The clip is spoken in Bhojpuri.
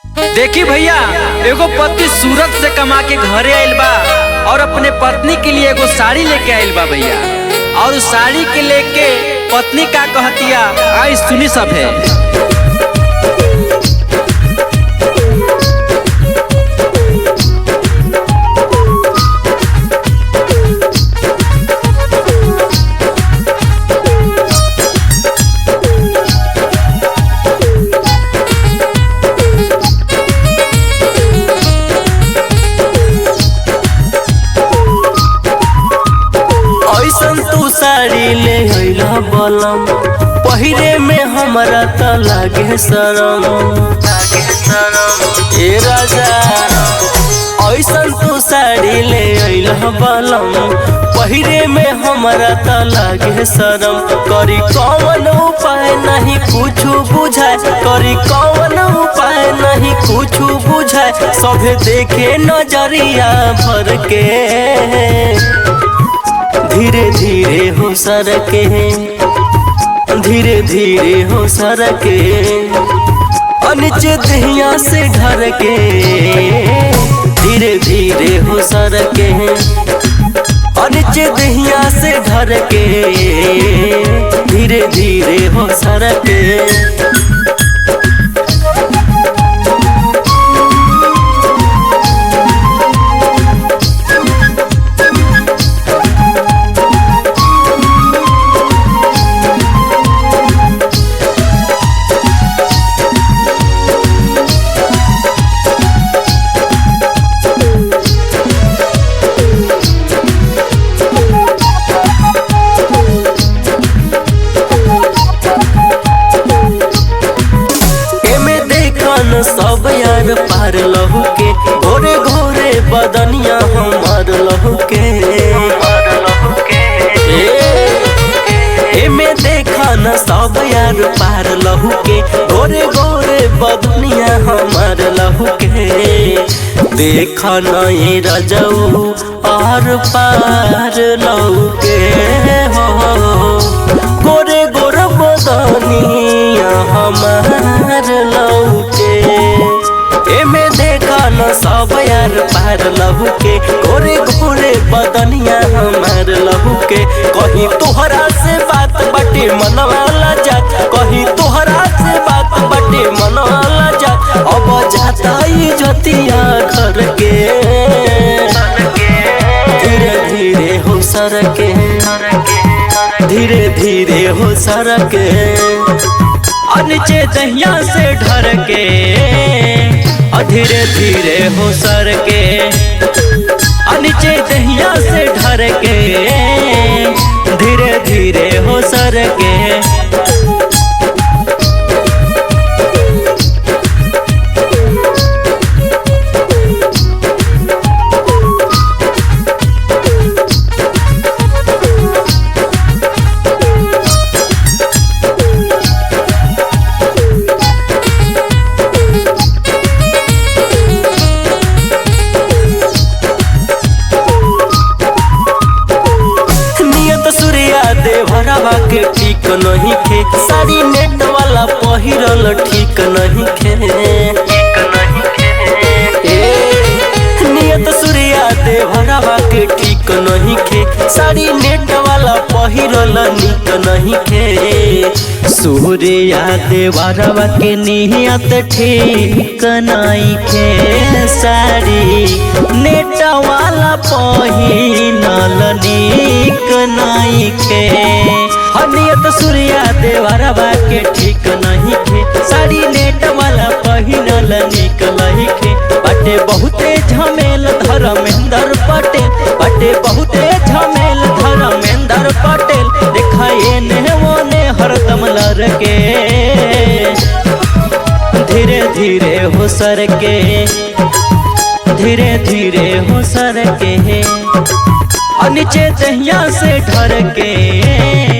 देखी भैया, एगो पति सूरत से कमा के घरे आइल बा और अपने पत्नी के लिए एगो साड़ी लेके आइल बा भैया। और उस साड़ी के लेके पत्नी का कहतिया, आई सुनी सब है। तू साड़ी ले अइला बलम, पहिरे में हमरा त लागे शरम। ए राजा ऐसन तू साड़ी ले अइला बलम, पहिरे में हमरा त लागे शरम। करी कौन उपाय नहीं कुछ बुझाए, करी कौन उपाय नहीं कुछ बुझाए। सभे देखे नजरिया भर के, धीरे धीरे हो सरके, धीरे धीरे हो सरके, नीचे दहिया से ढर के, धीरे धीरे हो सरके, नीचे दहिया से ढर के, धीरे धीरे हो सरके। सब यार पार लहू के, घोरे घोरे बदनिया हमार लहू के। एमे देखा न सब यार पार लहू के, घोरे घोरे बदनिया हमार लहू के। देखा न ये रजऊ आर पार लहू के हो, गोरे गोरे बदनिया हमार लहू के। एमे देखा न सब यार पार लहू के, गोरे गोरे बदनिया हमार लहू के। कहीं तोहरा से बात बाटे मनवाला जात, कहीं तोहरा से बात बाटे मनवाला जात। अब जाता इज्जतिया घर के, धीरे धीरे हो सरके, धीरे धीरे हो सरके, नीचे दहिया से ढर के, धीरे धीरे हो सरके, नीचे दहिया से ढर के, धीरे धीरे हो सरके। देवरवा के ठीक नहीं खे, साड़ी नेट वाला पहिरल ठीक नहीं खे। नियत सूर्या देवरवा के ठीक नहीं खे, साड़ी नेट वाला पहिरल निक नहीं खे। सूर्या देवरवा के नियत ठीक नहीं खे, साड़ी नेट वाला पहिरल निक नहीं खे। नियत सूर्या देवरवा के ठीक नहीं खे, साड़ी नेट वाला पहिरल निक नहीं खे। बटे बहुते झमेल धर्मेंद्र पटेल, बटे बहुते झमेल धर्मेंद्र पटेल। दिखाए ने वो हरदम लड़के, धीरे धीरे हो सरके, धीरे धीरे हो सरके, नीचे दहिया से ढर के।